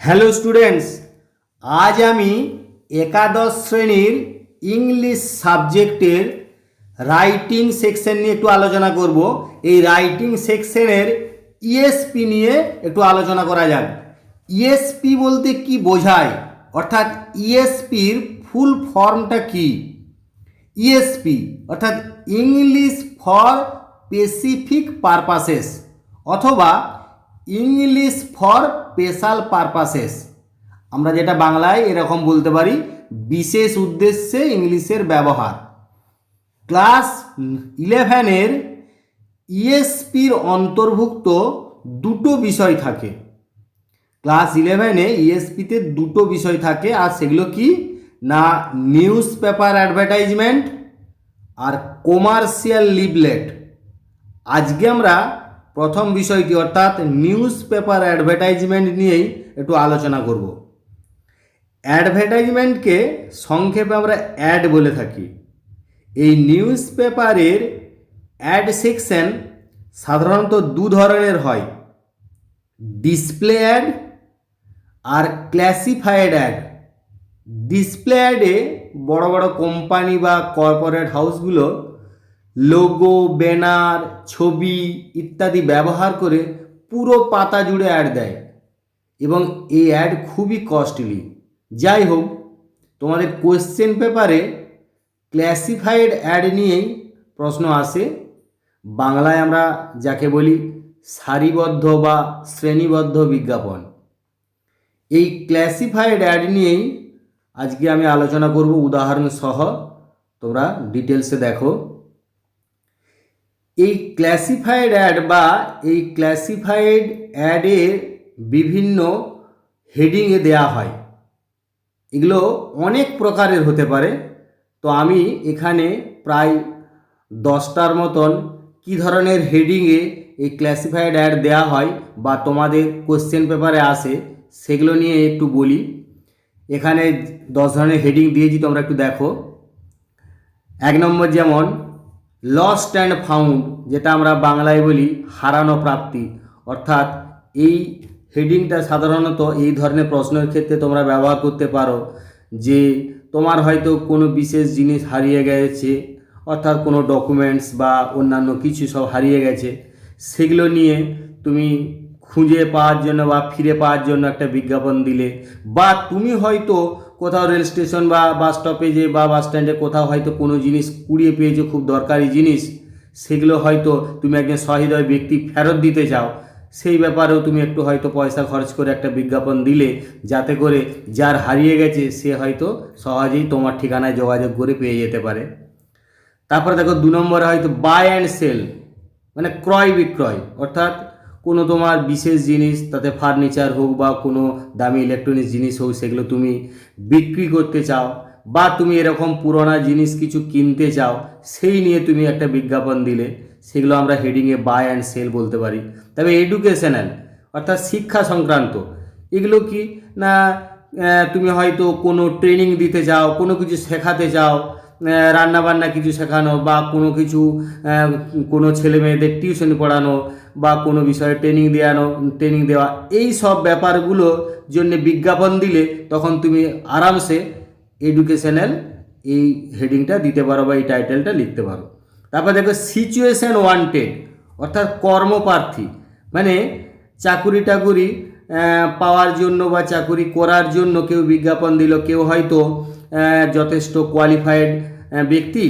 Hello students, আজ আমি একাদশ শ্রেণীর ইংলিশ সাবজেক্টের রাইটিং সেকশন নিয়ে একটু আলোচনা করব। এই রাইটিং সেকশনের ইএসপি নিয়ে একটু আলোচনা করা যাক। ইএসপি বলতে কি বোঝায়, অর্থাৎ ইএসপির ফুল ফর্মটা কি? ইএসপি অর্থাৎ ইংলিশ ফর স্পেসিফিক পারপাসেস অথবা ইংলিশ ফর স্পেশাল পারপাসেস। আমরা যেটা বাংলায় এরকম বলতে পারি, বিশেষ উদ্দেশ্যে ইংলিশের ব্যবহার। ক্লাস 11-এর ইএসপির অন্তর্ভুক্ত দুটো বিষয় থাকে। ক্লাস 11-এ ইএসপিতে দুটো বিষয় থাকে, আর সেগুলো কি না, নিউজ পেপার অ্যাডভার্টাইজমেন্ট আর কমার্শিয়াল লিফলেট। আজকে আমরা প্রথম বিষয়টি অর্থাৎ নিউজ পেপার অ্যাডভার্টাইজমেন্ট নিয়েই একটু আলোচনা করব। অ্যাডভার্টাইজমেন্টকে সংক্ষেপে আমরা অ্যাড বলে থাকি। এই নিউজ পেপারের অ্যাড সেকশন সাধারণত দু ধরনের হয়, ডিসপ্লে অ্যাড আর ক্লাসিফাইড অ্যাড। ডিসপ্লে অ্যাডে বড় বড় কোম্পানি বা কর্পোরেট হাউসগুলো লোগো, ব্যানার, ছবি ইত্যাদি ব্যবহার করে পুরো পাতা জুড়ে অ্যাড দেয় এবং এই অ্যাড খুবই কস্টলি। যাই হোক, তোমাদের কোয়েশ্চেন পেপারে ক্লাসিফাইড অ্যাড নিয়েই প্রশ্ন আসে। বাংলায় আমরা যাকে বলি সারিবদ্ধ বা শ্রেণীবদ্ধ বিজ্ঞাপন। এই ক্লাসিফাইড অ্যাড নিয়েই আজকে আমি আলোচনা করব উদাহরণ সহ। তোমরা ডিটেলসে দেখো। এই ক্লাসিফাইড অ্যাড বা এই ক্লাসিফাইড অ্যাডে বিভিন্ন হেডিংয়ে দেয়া হয়। এগুলো অনেক প্রকারের হতে পারে। তো আমি এখানে প্রায় 10টার মতন কী ধরনের হেডিংয়ে এই ক্লাসিফাইড অ্যাড দেয়া হয় বা তোমাদের কোশ্চেন পেপারে আসে সেগুলো নিয়ে একটু বলি। এখানে 10 ধরনের হেডিং দিয়েছি, তোমরা একটু দেখো। 1 নম্বর যেমন লস্ট অ্যান্ড ফাউন্ড, যেটা আমরা বাংলায় বলি হারানো প্রাপ্তি। অর্থাৎ এই হেডিংটা সাধারণত এই ধরনের প্রশ্নের ক্ষেত্রে তোমরা ব্যবহার করতে পারো যে তোমার হয়তো কোনো বিশেষ জিনিস হারিয়ে গেছে, অর্থাৎ কোনো ডকুমেন্টস বা অন্যান্য কিছু সব হারিয়ে গেছে, সেগুলো নিয়ে তুমি খুঁজে পাওয়ার জন্য বা ফিরে পাওয়ার জন্য একটা বিজ্ঞাপন দিলে, বা তুমি হয়তো কোথাও রেল স্টেশন বা বাস স্টপেজে বা বাস স্ট্যান্ডে কোথাও হয়তো কোনো জিনিস কুড়িয়ে পেয়েছো, খুব দরকারি জিনিস, সেগুলো হয়তো তুমি একজন সহৃদয় ব্যক্তি ফেরত দিতে চাও, সেই ব্যাপারেও তুমি একটু হয়তো পয়সা খরচ করে একটা বিজ্ঞাপন দিলে, যাতে করে যার হারিয়ে গেছে সে হয়তো সহজেই তোমার ঠিকানায় যোগাযোগ করে পেয়ে যেতে পারে। তারপরে দেখো 2 নম্বরে হয়তো বাই অ্যান্ড সেল, মানে ক্রয় বিক্রয়। অর্থাৎ কোনো তোমার বিশেষ জিনিস, তাতে ফার্নিচার হোক বা কোনো দামি ইলেকট্রনিক্স জিনিস হোক, সেগুলো তুমি বিক্রি করতে চাও, বা তুমি এরকম পুরোনো জিনিস কিছু কিনতে চাও, সেই নিয়ে তুমি একটা বিজ্ঞাপন দিলে, সেগুলো আমরা হেডিংয়ে বাই অ্যান্ড সেল বলতে পারি। তবে এডুকেশনাল অর্থাৎ শিক্ষা সংক্রান্ত, এগুলো কি না, তুমি হয়তো কোনো ট্রেনিং দিতে চাও, কোনো কিছু শেখাতে চাও, রান্নাবান্না কিছু শেখানো, বা কোনো কিছু কোনো ছেলে মেয়েদের টিউশন পড়ানো, বা কোনো বিষয়ে ট্রেনিং দেওয়া, এই সব ব্যাপারগুলোর জন্য বিজ্ঞাপন দিলে তখন তুমি আরামসে এডুকেশনাল এই হেডিংটা দিতে পারো বা এই টাইটেলটা লিখতে পারো। তারপর দেখো সিচুয়েশন ওয়ান্টেড, অর্থাৎ কর্মপ্রার্থী, মানে চাকুরি টাকুরি পাওয়ার জন্য বা চাকুরি করার জন্য কেউ বিজ্ঞাপন দিল। কেউ হয়তো যথেষ্ট কোয়ালিফাইড ব্যক্তি,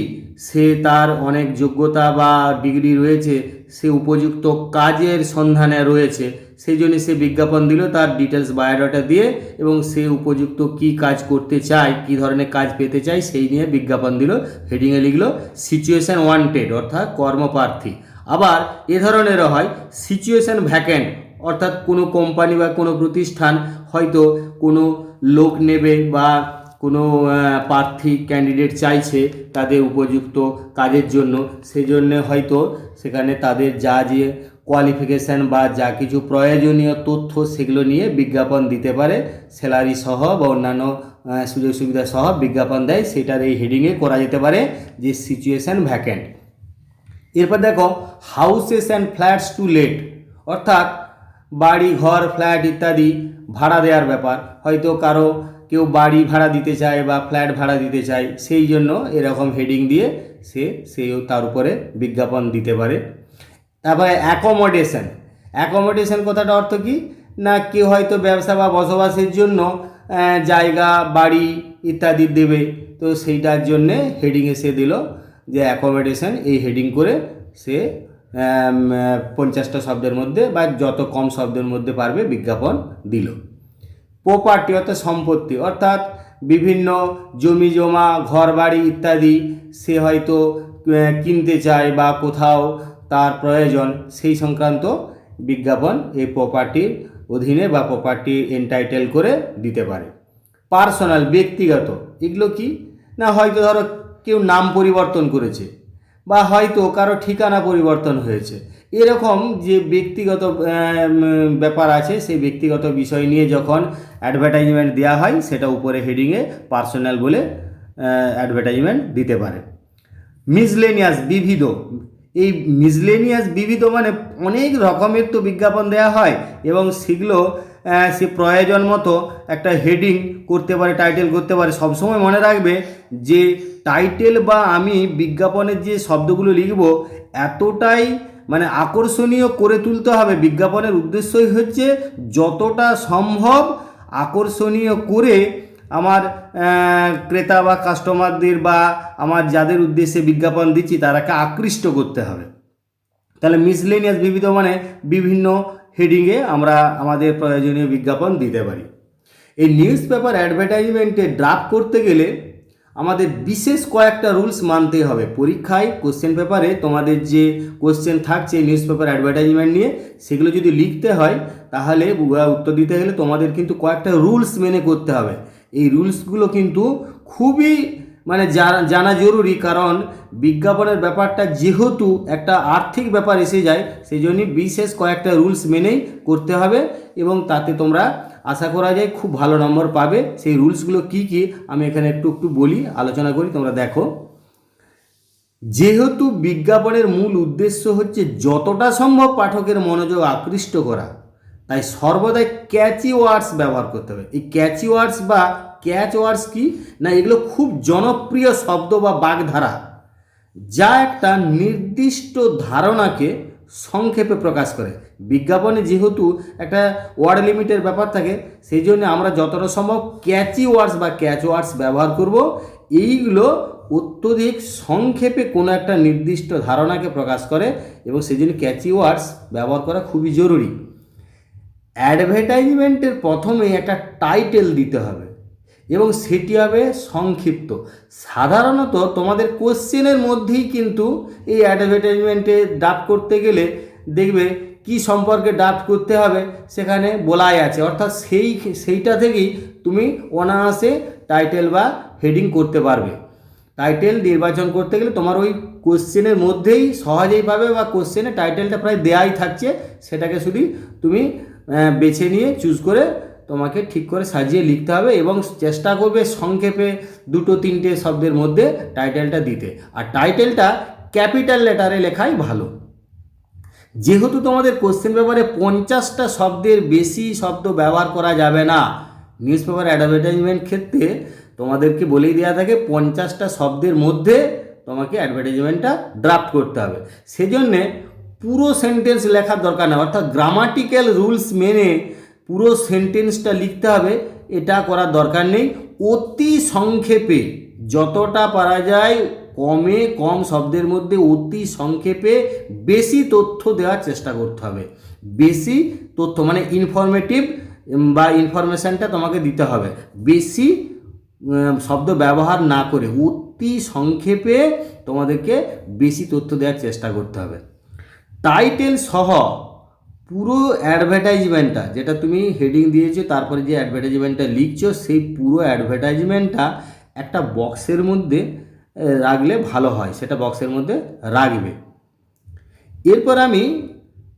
সে তার অনেক যোগ্যতা বা ডিগ্রি রয়েছে, সে উপযুক্ত কাজের সন্ধানে রয়েছে, সেই জন্য সে বিজ্ঞাপন দিল তার ডিটেলস বায়োডাটা দিয়ে, এবং সে উপযুক্ত কি কাজ করতে চায়, কি ধরনের কাজ পেতে চায়, সেই নিয়ে বিজ্ঞাপন দিল, হেডিংয়ে লিখলো সিচুয়েশন ওয়ান্টেড অর্থাৎ কর্মপ্রার্থী। আবার এ ধরনেরও হয় সিচুয়েশন ভ্যাকেন্ট, অর্থাৎ কোনো কোম্পানি বা কোনো প্রতিষ্ঠান হয়তো কোনো লোক নেবে বা কোনো প্রার্থী ক্যান্ডিডেট চাইছে তাদের উপযুক্ত কাজের জন্য, সেই জন্য হয়তো সেখানে তাদের যা যে কোয়ালিফিকেশান বা যা কিছু প্রয়োজনীয় তথ্য সেগুলো নিয়ে বিজ্ঞাপন দিতে পারে, স্যালারি সহ বা অন্যান্য সুযোগ সুবিধা সহ বিজ্ঞাপন দেয়, সেটার এই হেডিংয়ে করা যেতে পারে যে সিচুয়েশান ভ্যাকেন্ট। এরপর দেখো houses and flats to let, অর্থাৎ বাড়ি ঘর ফ্ল্যাট ইত্যাদি ভাড়া দেওয়ার ব্যাপার, হয়তো কেউ বাড়ি ভাড়া দিতে চায় বা ফ্ল্যাট ভাড়া দিতে চায়, সেই জন্য এরকম হেডিং দিয়ে সেও তার উপরে বিজ্ঞাপন দিতে পারে। তারপরে অ্যাকোমোডেশন কথাটা অর্থ কি না, কেউ হয়তো ব্যবসা বা বসবাসের জন্য জায়গা বাড়ি ইত্যাদি দেবে, তো সেইটার জন্যে হেডিংয়ে সে দিল যে অ্যাকোমোডেশন, এই হেডিং করে সে 50টা শব্দের মধ্যে বা যত কম শব্দের মধ্যে পারবে বিজ্ঞাপন দিল। প্রপার্টি অর্থাৎ সম্পত্তি, অর্থাৎ বিভিন্ন জমি জমা ঘর বাড়ি ইত্যাদি সে হয়তো কিনতে চায় বা কোথাও তার প্রয়োজন, সেই সংক্রান্ত বিজ্ঞাপন এই প্রপার্টির অধীনে বা প্রপার্টি এনটাইটেল করে দিতে পারে। পার্সোনাল ব্যক্তিগত, এগুলো কি না, হয়তো ধরো কেউ নাম পরিবর্তন করেছে বা হয়তো কারো ঠিকানা পরিবর্তন হয়েছে, এরকম যে ব্যক্তিগত ব্যাপার আছে, সেই ব্যক্তিগত বিষয় নিয়ে যখন অ্যাডভার্টাইজমেন্ট দেওয়া হয় সেটা উপরে হেডিংয়ে পার্সোনাল বলে অ্যাডভার্টাইজমেন্ট দিতে পারে। মিসলেনিয়াস বিবিধ, এই মিসলেনিয়াস বিবিধ মানে অনেক রকমের তো বিজ্ঞাপন দেওয়া হয় এবং সেগুলো সে প্রয়োজন মতো একটা হেডিং করতে পারে, টাইটেল করতে পারে। সবসময় মনে রাখবে যে টাইটেল বা আমি বিজ্ঞাপনের যে শব্দগুলো লিখব এতটাই মানে আকর্ষণীয় করে তুলতে হবে। বিজ্ঞাপনের উদ্দেশ্যই হচ্ছে যতটা সম্ভব আকর্ষণীয় করে আমার ক্রেতা বা কাস্টমারদের বা আমার যাদের উদ্দেশ্যে বিজ্ঞাপন দিচ্ছি তারাকে আকৃষ্ট করতে হবে। তাহলে মিসলেনিয়াস বিবিধ মানে বিভিন্ন হেডিংয়ে আমরা আমাদের প্রয়োজনীয় বিজ্ঞাপন দিতে পারি। এই নিউজ পেপার অ্যাডভার্টাইজমেন্টে ড্রাফট করতে গেলে আমাদের বিশেষ কয়েকটা রুলস মানতে হবে। পরীক্ষায় কোশ্চেন পেপারে তোমাদের যে কোশ্চেন থাকছে নিউজ পেপার অ্যাডভার্টাইজমেন্ট নিয়ে, সেগুলো যদি লিখতে হয় তাহলে উত্তর দিতে গেলে তোমাদের কিন্তু কয়েকটা রুলস মেনে করতে হবে। এই রুলসগুলো কিন্তু খুবই মানে জানা জরুরি, কারণ বিজ্ঞাপনের ব্যাপারটা যেহেতু একটা আর্থিক ব্যাপার এসে যায়, সেই জন্য বিশেষ কয়েকটা রুলস মেনেই করতে হবে এবং তাতে তোমরা আশা করা যায় খুব ভালো নম্বর পাবে। সেই রুলসগুলো কি কি আমি এখানে একটু বলি, আলোচনা করি, তোমরা দেখো। যেহেতু বিজ্ঞাপনের মূল উদ্দেশ্য হচ্ছে যতটা সম্ভব পাঠকের মনোযোগ আকৃষ্ট করা, তাই সর্বদাই ক্যাচি ওয়ার্ডস ব্যবহার করতে হবে। এই ক্যাচি ওয়ার্ডস বা ক্যাচ ওয়ার্ডস কি না, এগুলো খুব জনপ্রিয় শব্দ বা বাগধারা যা একটা নির্দিষ্ট ধারণাকে সংক্ষেপে প্রকাশ করে। বিজ্ঞাপনে যেহেতু একটা ওয়ার্ড লিমিটের ব্যাপার থাকে, সেই জন্য আমরা যতটা সম্ভব ক্যাচি ওয়ার্ডস বা ক্যাচ ওয়ার্ডস ব্যবহার করব। এইগুলো অত্যধিক সংক্ষেপে কোনো একটা নির্দিষ্ট ধারণাকে প্রকাশ করে এবং সেই জন্য ক্যাচি ওয়ার্ডস ব্যবহার করা খুবই জরুরি। অ্যাডভার্টাইজমেন্টের প্রথমে একটা টাইটেল দিতে হবে এবং সেটি হবে সংক্ষিপ্ত। সাধারণত তোমাদের কোশ্চেনের মধ্যেই কিন্তু এই অ্যাডভার্টাইজমেন্টে ড্রাফট করতে গেলে দেখবে কি সম্পর্কে ড্রাফট করতে হবে সেখানে বলাই আছে, অর্থাৎ সেইটা থেকেই তুমি অনায়াসে টাইটেল বা হেডিং করতে পারবে। টাইটেল নির্বাচন করতে গেলে তোমার ওই কোশ্চেনের মধ্যেই সহজেই পাবে বা কোশ্চেনে টাইটেলটা প্রায় দেয়াই থাকছে, সেটাকে শুধু তুমি বেছে নিয়ে চুজ করে তোমাকে ঠিক করে সাজিয়ে লিখতে হবে এবং চেষ্টা করবে সংক্ষেপে 2-3টে শব্দের মধ্যে টাইটেলটা দিতে। আর টাইটেলটা ক্যাপিটাল লেটারে লেখাই ভালো। যেহেতু তোমাদের কোশ্চেন পেপারে 50টা শব্দের বেশি শব্দ ব্যবহার করা যাবে না, নিউজ পেপার অ্যাডভার্টাইজমেন্ট ক্ষেত্রে তোমাদেরকে বলেই দেওয়া থাকে 50টা শব্দের মধ্যে তোমাকে অ্যাডভার্টাইজমেন্টটা ড্রাফট করতে হবে। সেজন্যে পুরো সেন্টেন্স লেখার দরকার নেই, অর্থাৎ গ্রামাটিক্যাল রুলস মেনে পুরো সেন্টেন্সটা লিখতে হবে এটা করার দরকার নেই। অতি সংক্ষেপে যতটা পারা যায় কম শব্দের মধ্যে অতি সংক্ষেপে বেশি তথ্য দেওয়ার চেষ্টা করতে হবে। বেশি তথ্য মানে ইনফরমেটিভ বা ইনফরমেশানটা তোমাকে দিতে হবে, বেশি শব্দ ব্যবহার না করে অতি সংক্ষেপে তোমাদেরকে বেশি তথ্য দেওয়ার চেষ্টা করতে হবে। টাইটেল সহ পুরো অ্যাডভার্টাইজমেন্টটা যেটা তুমি হেডিং দিয়েছো তারপরে যে অ্যাডভার্টাইজমেন্টটা লিখছো সেই পুরো অ্যাডভার্টাইজমেন্টটা একটা বক্সের মধ্যে রাখলে ভালো হয়, সেটা বক্সের মধ্যে রাখবে। এরপর আমি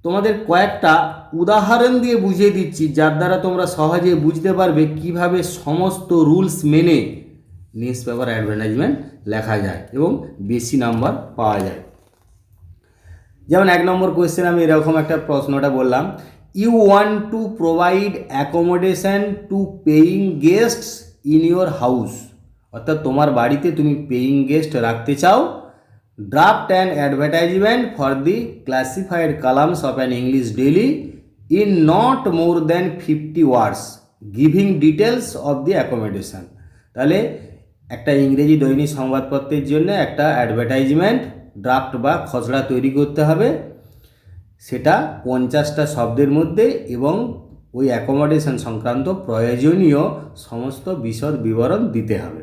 তোমাদের কয়েকটা উদাহরণ দিয়ে বুঝিয়ে দিচ্ছি যার দ্বারা তোমরা সহজে বুঝতে পারবে কিভাবে সমস্ত রুলস মেনে নিউজ পেপার অ্যাডভার্টাইজমেন্ট লেখা যায় এবং বেশি নাম্বার পাওয়া যায়। যেমন 1 নম্বর কোয়েশ্চেন আমি এরকম একটা প্রশ্নটা বললাম, you want to provide accommodation to paying guests in your house, অর্থাৎ তোমার বাড়িতে তুমি পেইং গেস্ট রাখতে চাও। Draft an advertisement for the classified columns of an English daily in not more than 50 words giving details of the accommodation. তাহলে একটা ইংরেজি দৈনিক সংবাদপত্রের জন্য একটা অ্যাডভার্টাইজমেন্ট ড্রাফট বা খসড়া তৈরি করতে হবে, সেটা 50টা শব্দের মধ্যে, এবং ওই অ্যাকোমোডেশন সংক্রান্ত প্রয়োজনীয় সমস্ত বিশদ বিবরণ দিতে হবে।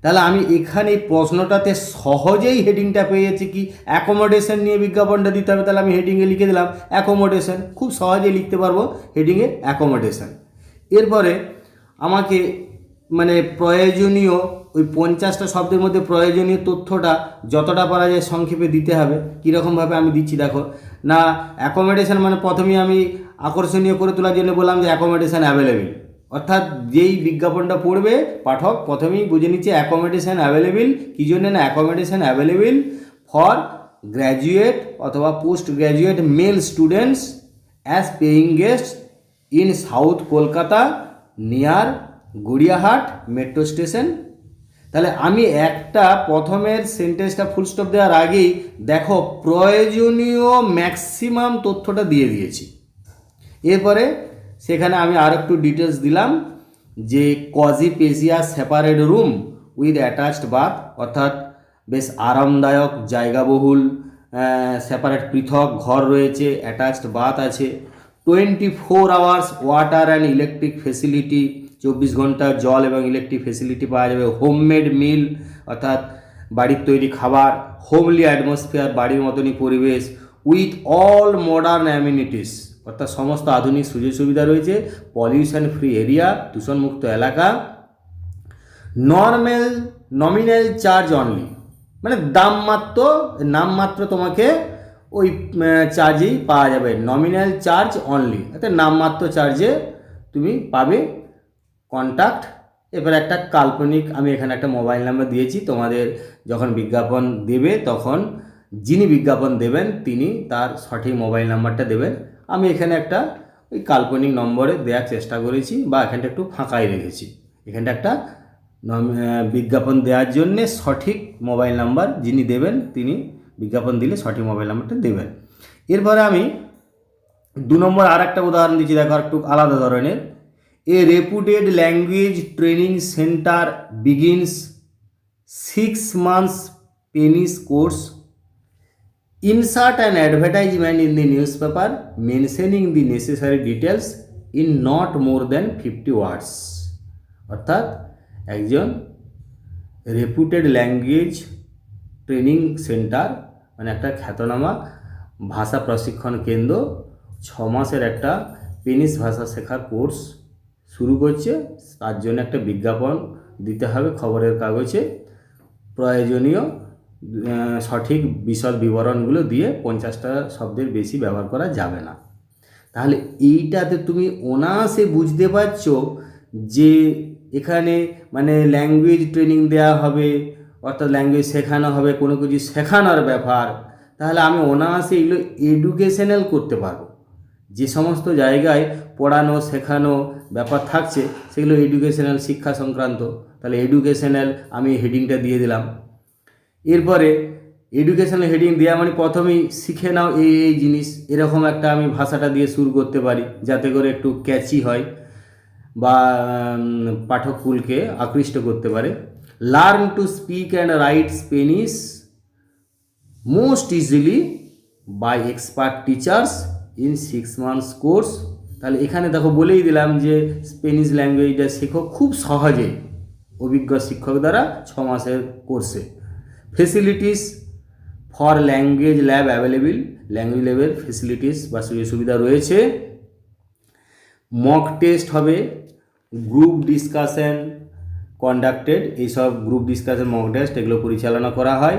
তাহলে আমি এখানে এই প্রশ্নটাতে সহজেই হেডিংটা পেয়ে যাচ্ছি কি, অ্যাকোমোডেশন নিয়ে বিজ্ঞাপনটা দিতে হবে। তাহলে আমি হেডিংয়ে লিখে দিলাম অ্যাকোমোডেশন, খুব সহজেই লিখতে পারবো হেডিংয়ে অ্যাকোমোডেশন। এরপরে আমাকে মানে প্রয়োজনীয় ওই 50টা শব্দের মধ্যে প্রয়োজনীয় তথ্যটা যতটা পারা যায় সংক্ষেপে দিতে হবে। কীরকমভাবে আমি দিচ্ছি দেখো না, অ্যাকোমোডেশন মানে প্রথমেই আমি আকর্ষণীয় করে তোলার জন্য বললাম যে অ্যাকোমোডেশন অ্যাভেলেবেল, অর্থাৎ যেই বিজ্ঞাপনটা পড়বে পাঠক প্রথমেই বুঝে নিচ্ছে অ্যাকোমোডেশন অ্যাভেলেবেল। কী জন্য না, অ্যাকোমোডেশন অ্যাভেলেবেল ফর গ্র্যাজুয়েট অথবা post graduate male students as paying guest in south Kolkata near Gariahat metro station. তাহলে আমি একটা প্রথমের সেন্টেন্সটা ফুল স্টপ দেওয়ার আগেই দেখো প্রয়োজনীয় ম্যাক্সিমাম তথ্যটা দিয়ে দিয়েছি। এরপরে সেখানে আমি আর একটু ডিটেলস দিলাম যে cosy spacious separate room with attached bath, অর্থাৎ বেশ আরামদায়ক জায়গাবহুল সেপারেট পৃথক ঘর রয়েছে, অ্যাটাচড বাথ আছে, 24 hours water and electric facility, 24 ঘন্টা জল এবং ইলেকট্রিক ফেসিলিটি পাওয়া যাবে, হোমমেড মিল অর্থাৎ বাড়ির তৈরি খাবার, হোমলি অ্যাটমসফিয়ার বাড়ির মতনই পরিবেশ, উইথ অল মডার্ন অ্যামিনিটিস অর্থাৎ সমস্ত আধুনিক সুযোগ সুবিধা রয়েছে, পলিউশন ফ্রি এরিয়া দূষণমুক্ত এলাকা, নমিনাল চার্জ অনলি মানে নামমাত্র তোমাকে ওই চার্জেই পাওয়া যাবে, নমিনাল চার্জ অনলি অর্থাৎ নামমাত্র চার্জে তুমি পাবে কন্ট্যাক্ট। এবার একটা কাল্পনিক আমি এখানে একটা মোবাইল নাম্বার দিয়েছি, তোমাদের যখন বিজ্ঞাপন দেবে তখন যিনি বিজ্ঞাপন দেবেন তিনি তার সঠিক মোবাইল নাম্বারটা দেবেন। আমি এখানে একটা ওই কাল্পনিক নম্বরে দেওয়ার চেষ্টা করেছি বা এখানটা একটু ফাঁকাই রেখেছি। এখানটা একটা বিজ্ঞাপন দেওয়ার জন্যে সঠিক মোবাইল নাম্বার যিনি দেবেন তিনি বিজ্ঞাপন দিলে সঠিক মোবাইল নাম্বারটা দেবেন। এরপরে আমি 2 নম্বর আর একটা উদাহরণ দিচ্ছি, দেখো একটু আলাদা ধরনের। A reputed language training centre begins 6 months পেনিস course, insert an advertisement in the newspaper mentioning the necessary details in not more than 50 words। অর্থাৎ একজন রেপুটেড ল্যাঙ্গুয়েজ ট্রেনিং সেন্টার মানে একটা খ্যাতনামা ভাষা প্রশিক্ষণ কেন্দ্র 6 মাসের একটা পেনিস ভাষা শেখার কোর্স শুরু করছে, তার জন্য একটা বিজ্ঞাপন দিতে হবে খবরের কাগজে, প্রয়োজনীয় সঠিক বিশদ বিবরণগুলো দিয়ে 50টা শব্দের বেশি ব্যবহার করা যাবে না। তাহলে এইটাতে তুমি অনায়াসে বুঝতে পারছো যে এখানে মানে ল্যাঙ্গুয়েজ ট্রেনিং দেওয়া হবে, অর্থাৎ ল্যাঙ্গুয়েজ শেখানো হবে, কোনো কিছু শেখানোর ব্যাপার। তাহলে আমি অনায়াসে এগুলো এডুকেশনাল করতে পারবো। যে সমস্ত জায়গায় পড়ানো শেখানো ব্যাপার থাকছে সেগুলো এডুকেশনাল শিক্ষা সংক্রান্ত, তাহলে এডুকেশনাল আমি হেডিংটা দিয়ে দিলাম। এরপরে এডুকেশনাল হেডিং দেওয়া মানে প্রথমেই শিখে নাও এই জিনিস, এরকম একটা আমি ভাষাটা দিয়ে শুরু করতে পারি যাতে করে একটু ক্যাচি হয় বা পাঠককুলকে আকৃষ্ট করতে পারে। Learn to speak and write Spanish most easily by expert teachers in 6 months course. তাহলে এখানে দেখো বলেই দিলাম যে স্পেনিশ ল্যাঙ্গুয়েজটা শেখো খুব সহজে অভিজ্ঞ শিক্ষক দ্বারা 6 মাসের কোর্সে। Facilities for language lab available, language ল্যাবের ফেসিলিটিস বা সুযোগ সুবিধা রয়েছে। মক টেস্ট হবে, গ্রুপ ডিসকাশন কন্ডাক্টেড, এইসব গ্রুপ ডিসকাশন মক টেস্ট এগুলো পরিচালনা করা হয়।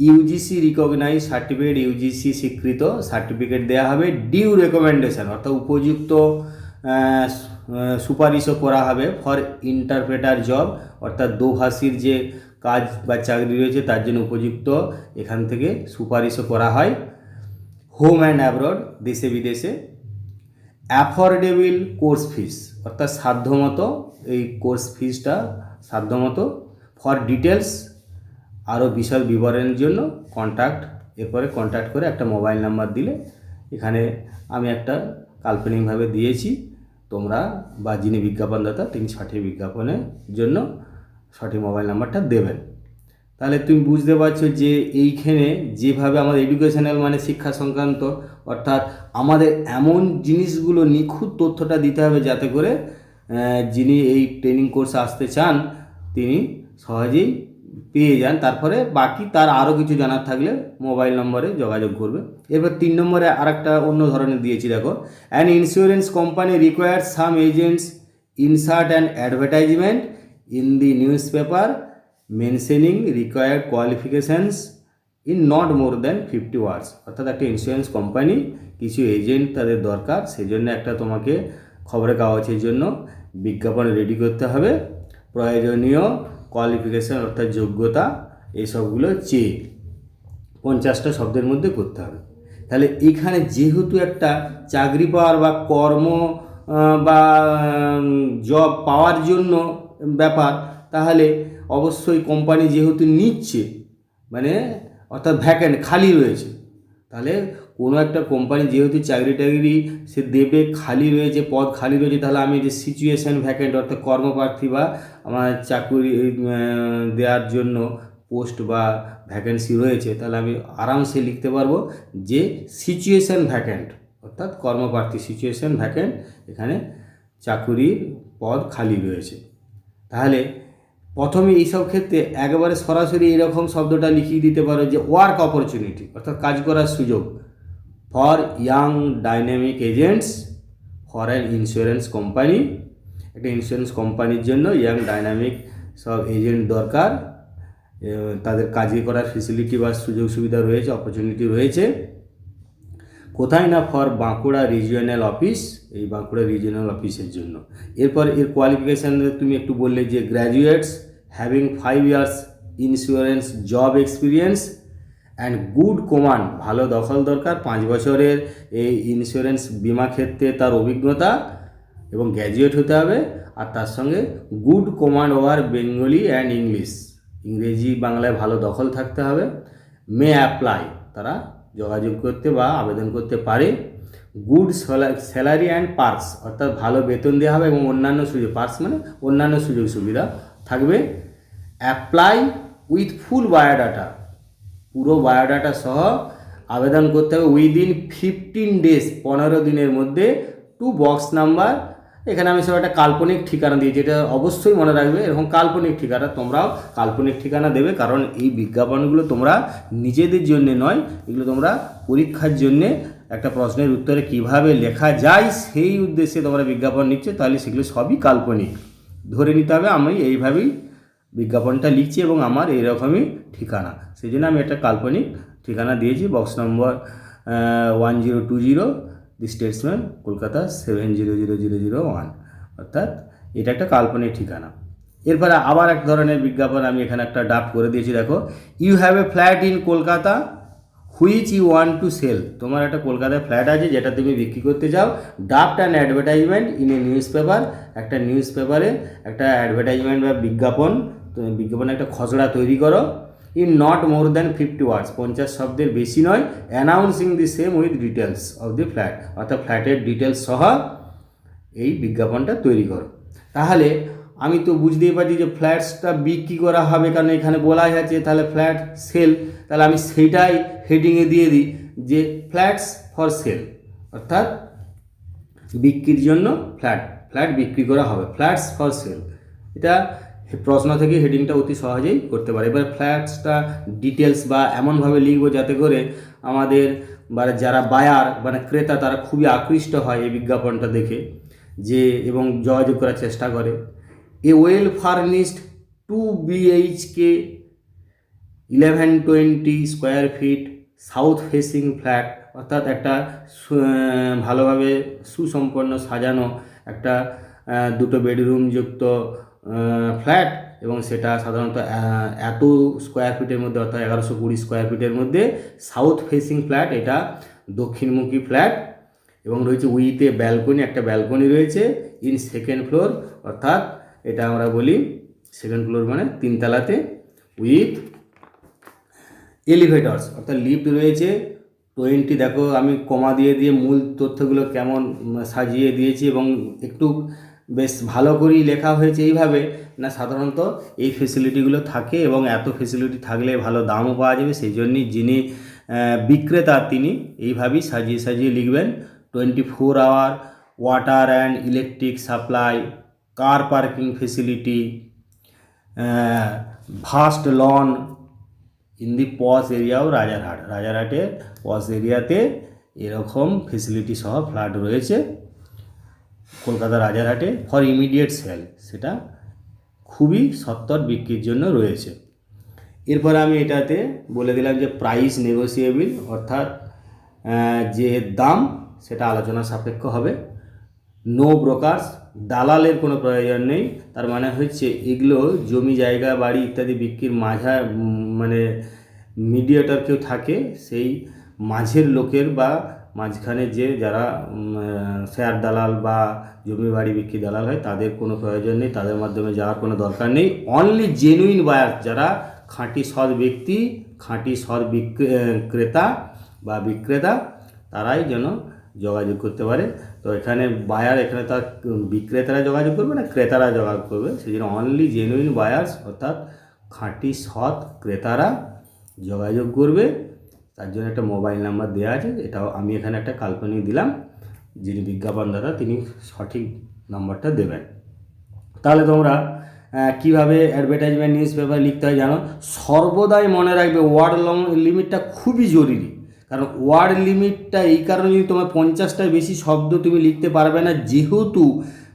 ইউজিসি রিকগনাইজ সার্টিফিকেট, ইউজিসি স্বীকৃত সার্টিফিকেট দেওয়া হবে। ডিউ রেকমেন্ডেশন অর্থাৎ উপযুক্ত সুপারিশও করা হবে ফর ইন্টারপ্রেটার জব, অর্থাৎ দোভাষীর যে কাজ বা চাকরি রয়েছে তার জন্য উপযুক্ত এখান থেকে সুপারিশও করা হয়। হোম অ্যান্ড অ্যাব্রড, দেশে বিদেশে। অ্যাফোর্ডেবল কোর্স ফিস, অর্থাৎ সাধ্যমতো এই কোর্স ফিসটা সাধ্যমতো। ফর ডিটেলস, আরও বিশদ বিবরণের জন্য এরপরে কন্ট্যাক্ট করে একটা মোবাইল নাম্বার দিলে, এখানে আমি একটা কাল্পনিকভাবে দিয়েছি, তোমরা বা যিনি বিজ্ঞাপনদাতা তিনি সঠিক বিজ্ঞাপনের জন্য সঠিক মোবাইল নাম্বারটা দেবেন। তাহলে তুমি বুঝতে পারছো যে এইখানে যেভাবে আমাদের এডুকেশনাল মানে শিক্ষা সংক্রান্ত, অর্থাৎ আমাদের এমন জিনিসগুলো নিখুঁত তথ্যটা দিতে হবে যাতে করে যিনি এই ট্রেনিং কোর্সে আসতে চান তিনি সহজেই পেয়ে যান। তারপরে বাকি তার আরও কিছু জানার থাকলে মোবাইল নম্বরে যোগাযোগ করবে। এরপর 3 নম্বরে আরেকটা অন্য ধরনের দিয়েছি, দেখো। An insurance company requires some agents insert an advertisement in the news paper mentioning required qualifications in not more than 50 ওয়ার্ডস। অর্থাৎ একটা ইন্স্যুরেন্স কোম্পানি কিছু এজেন্ট তাদের দরকার, সেই জন্য একটা তোমাকে খবরের কাগজের জন্য বিজ্ঞাপন রেডি করতে হবে। প্রয়োজনীয় কোয়ালিফিকেশান অর্থাৎ যোগ্যতা এইসবগুলো চেয়ে 50টা শব্দের মধ্যে করতে হবে। তাহলে এখানে যেহেতু একটা চাকরি পাওয়ার বা কর্ম বা জব পাওয়ার জন্য ব্যাপার, তাহলে অবশ্যই কোম্পানি যেহেতু নিচ্ছে মানে অর্থাৎ ভ্যাকেন্ট খালি রয়েছে, তাহলে কোনো একটা কোম্পানি যেহেতু চাকরি সে দেবে, খালি রয়েছে, পদ খালি রয়েছে, তাহলে আমি যে সিচুয়েশান ভ্যাকেন্ট অর্থাৎ কর্মপ্রার্থী বা আমার চাকরি দেওয়ার জন্য পোস্ট বা ভ্যাকেন্সি রয়েছে, তাহলে আমি আরামসে লিখতে পারবো যে সিচুয়েশান ভ্যাকেন্ট, অর্থাৎ কর্মপ্রার্থী সিচুয়েশান ভ্যাকেন্ট, এখানে চাকুরির পদ খালি রয়েছে। তাহলে প্রথমে এইসব ক্ষেত্রে একেবারে সরাসরি এরকম শব্দটা লিখিয়ে দিতে পারো যে ওয়ার্ক অপরচুনিটি, অর্থাৎ কাজ করার সুযোগ for young dynamic agents for an insurance company. একটা ইন্স্যুরেন্স কোম্পানির জন্য ইয়াং ডাইনামিক সব এজেন্ট দরকার, তাদের কাজে করার ফেসিলিটি বা সুযোগ সুবিধা রয়েছে, অপরচুনিটি রয়েছে। কোথায় না, ফর বাঁকুড়া রিজিওনাল অফিস, এই বাঁকুড়া রিজিওনাল অফিসের জন্য। এরপর এর কোয়ালিফিকেশান তুমি একটু বললে যে graduates having 5 years insurance job experience and good command, ভালো দখল দরকার, 5 বছরের এই ইন্স্যুরেন্স বিমা ক্ষেত্রে তার অভিজ্ঞতা এবং গ্র্যাজুয়েট হতে হবে, আর তার সঙ্গে good command over Bengali and English, ইংরেজি বাংলায় ভালো দখল থাকতে হবে। মে অ্যাপ্লাই, তারা যোগাযোগ করতে বা আবেদন করতে পারে। গুড স্যালারি অ্যান্ড পার্কস, অর্থাৎ ভালো বেতন দেওয়া হবে এবং অন্যান্য সুযোগ, পার্কস মানে অন্যান্য সুযোগ সুবিধা থাকবে। অ্যাপ্লাই উইথ ফুল বায়োডাটা, পুরো বায়োডাটা সহ আবেদন করতে হবে উইদিন 15 ডেজ, 15 দিনের মধ্যে, টু বক্স নাম্বার, এখানে আমি সব একটা কাল্পনিক ঠিকানা দিয়েছি, এটা অবশ্যই মনে রাখবে, এরকম কাল্পনিক ঠিকানা তোমরাও কাল্পনিক ঠিকানা দেবে, কারণ এই বিজ্ঞাপনগুলো তোমরা নিজেদের জন্য নয়, এগুলো তোমরা পরীক্ষার জন্যে একটা প্রশ্নের উত্তরে কিভাবে লেখা যায় সেই উদ্দেশ্যে তোমরা বিজ্ঞাপন নিচ্ছ, তাহলে সেগুলো সবই কাল্পনিক ধরে নিতে হবে। আমি এইভাবেই বিজ্ঞাপনটা লিখছি এবং আমার এইরকমই ঠিকানা, সেই জন্য আমি একটা কাল্পনিক ঠিকানা দিয়েছি, বক্স নম্বর 1020 দি স্টেটসম্যান, কলকাতা 700001, অর্থাৎ এটা একটা কাল্পনিক ঠিকানা। এরপরে আবার এক ধরনের বিজ্ঞাপন আমি এখানে একটা ড্রাফট করে দিয়েছি, দেখো। You have a flat in Kolkata which you want to sell, তোমার একটা কলকাতায় ফ্ল্যাট আছে যেটা তুমি বিক্রি করতে চাও। Draft and advertisement in a news paper, একটা নিউজ পেপারে একটা অ্যাডভার্টাইজমেন্ট বা বিজ্ঞাপনে একটা খসড়া তৈরি করো। ইন নট মোর দ্যান 50 ওয়ার্ডস, 50 শব্দের বেশি নয়। Announcing the same with details of the flat, অর্থাৎ ফ্ল্যাটের ডিটেলস সহ এই বিজ্ঞাপনটা তৈরি করো। তাহলে আমি তো বুঝতেই পারছি যে ফ্ল্যাটসটা বিক্রি করা হবে, কারণ এখানে বলাই আছে, তাহলে ফ্ল্যাট সেল, তাহলে আমি সেইটাই হেডিংয়ে দিয়ে দিই যে ফ্ল্যাটস ফর সেল, অর্থাৎ বিক্রির জন্য ফ্ল্যাট বিক্রি করা হবে, ফ্ল্যাটস ফর সেল। এটা প্রশ্ন থেকে হেডিংটা অতি সহজেই করতে পারে। এবার ফ্ল্যাটসটা ডিটেলস বা এমনভাবে লিখবো যাতে করে আমাদের যারা বায়ার মানে ক্রেতা তারা খুবই আকৃষ্ট হয় এই বিজ্ঞাপনটা দেখে যে এবং যোগাযোগ করার চেষ্টা করে। A well furnished 2 BHK 1120 square feet south facing flat, অর্থাৎ একটা ভালোভাবে সুসম্পন্ন সাজানো একটা 2টো বেডরুম যুক্ত ফ্ল্যাট, এবং সেটা সাধারণত এত স্কোয়ার ফিটের মধ্যে, অর্থাৎ 1120 স্কোয়ার ফিটের মধ্যে সাউথ ফেসিং ফ্ল্যাট, এটা দক্ষিণমুখী ফ্ল্যাট। এবং রয়েছে উইথ এ ব্যালকনি, একটা ব্যালকনি রয়েছে ইন সেকেন্ড ফ্লোর, অর্থাৎ এটা আমরা বলি সেকেন্ড ফ্লোর মানে 3 তলাতে, উইথ এলিভেটরস অর্থাৎ লিফট রয়েছে 20। দেখো আমি কমা দিয়ে দিয়ে মূল তথ্যগুলো কেমন সাজিয়ে দিয়েছি এবং একটু বেশ ভালো করেই লেখা হয়েছে এইভাবে না, সাধারণত এই ফেসিলিটিগুলো থাকে এবং এত ফেসিলিটি থাকলে ভালো দামও পাওয়া যাবে, সেই জন্যই যিনি বিক্রেতা তিনি এইভাবেই সাজিয়ে সাজিয়ে লিখবেন। 24 hour water and electric supply, car parking facility, vast lawn in the posh এরিয়াও রাজারহাট, রাজারহাটের পশ এরিয়াতে এরকম ফেসিলিটি সহ ফ্ল্যাট রয়েছে কলকাতা রাজারহাটে ফর ইমিডিয়েট সেল, সেটা খুবই সত্বর বিক্রির জন্য রয়েছে। এরপরে আমি এটাতে বলে দিলাম যে প্রাইস নেগোসিয়েবল, অর্থাৎ যে দাম সেটা আলোচনা সাপেক্ষ হবে। নো ব্রোকার্স, দালালের কোনো প্রয়োজন নেই। তার মানে হচ্ছে এগুলো জমি জায়গা বাড়ি ইত্যাদি বিক্রির মানে মিডিয়েটর কেউ থাকে, সেই মাঝের লোকের বা মাঝখানে যে যারা শেয়ার দালাল বা জমি বাড়ি বিক্রি দালাল হয় তাদের কোনো প্রয়োজন নেই, তাদের মাধ্যমে যাওয়ার কোনো দরকার নেই। অনলি জেনুইন বায়ার, যারা খাঁটি সৎ ব্যক্তি, খাঁটি সৎ ক্রেতা বা বিক্রেতা, তারাই যেন যোগাযোগ করতে পারে। তো এখানে বায়ার, এখানে তার বিক্রেতারা যোগাযোগ করবে না ক্রেতারা যোগাযোগ করবে, সেই জন্য অনলি জেনুইন বায়ার্স অর্থাৎ খাঁটি সৎ ক্রেতারা যোগাযোগ করবে। তার জন্য একটা মোবাইল নাম্বার দেওয়া আছে, এটাও আমি এখানে একটা কাল্পনিক দিলাম, যিনি বিজ্ঞাপনদাতা তিনি সঠিক নাম্বারটা দেবেন। তাহলে তোমরা কীভাবে অ্যাডভার্টাইজমেন্ট নিউজ পেপার লিখতে হয় জানো। সর্বদাই মনে রাখবে ওয়ার্ড লিমিটটা খুবই জরুরি, কারণ ওয়ার্ড লিমিটটা এই কারণে তোমার 50টার বেশি শব্দ তুমি লিখতে পারবে না, যেহেতু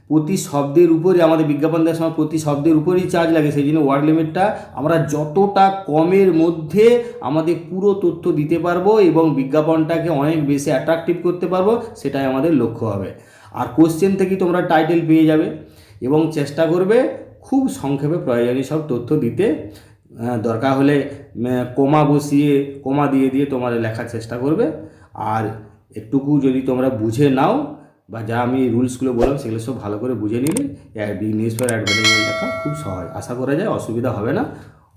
প্রতি শব্দের উপরই আমাদের বিজ্ঞাপন দেওয়ার সময় প্রতি শব্দের উপরই চার্জ লাগে, সেই জন্য ওয়ার্ড লিমিটটা আমরা যতটা কমের মধ্যে আমাদের পুরো তথ্য দিতে পারবো এবং বিজ্ঞাপনটাকে অনেক বেশি অ্যাট্রাকটিভ করতে পারবো, সেটাই আমাদের লক্ষ্য হবে। আর কোশ্চেন থেকেই তোমরা টাইটেল পেয়ে যাবে এবং চেষ্টা করবে খুব সংক্ষেপে প্রয়োজনীয় সব তথ্য দিতে। দরকার হলে কমা দিয়ে দিয়ে তোমরা লেখার চেষ্টা করবে। আর একটুকু যদি তোমরা বুঝে নাও বা যা আমি রুলসগুলো বললাম সেগুলো সব ভালো করে বুঝে নিলে নিউজ পেপার অ্যাডভার্টাইজমেন্ট লেখা খুব সহজ, আশা করা যায় অসুবিধা হবে না।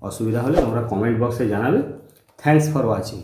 অসুবিধা হলে তোমরা কমেন্ট বক্সে জানাবে। Thanks for watching.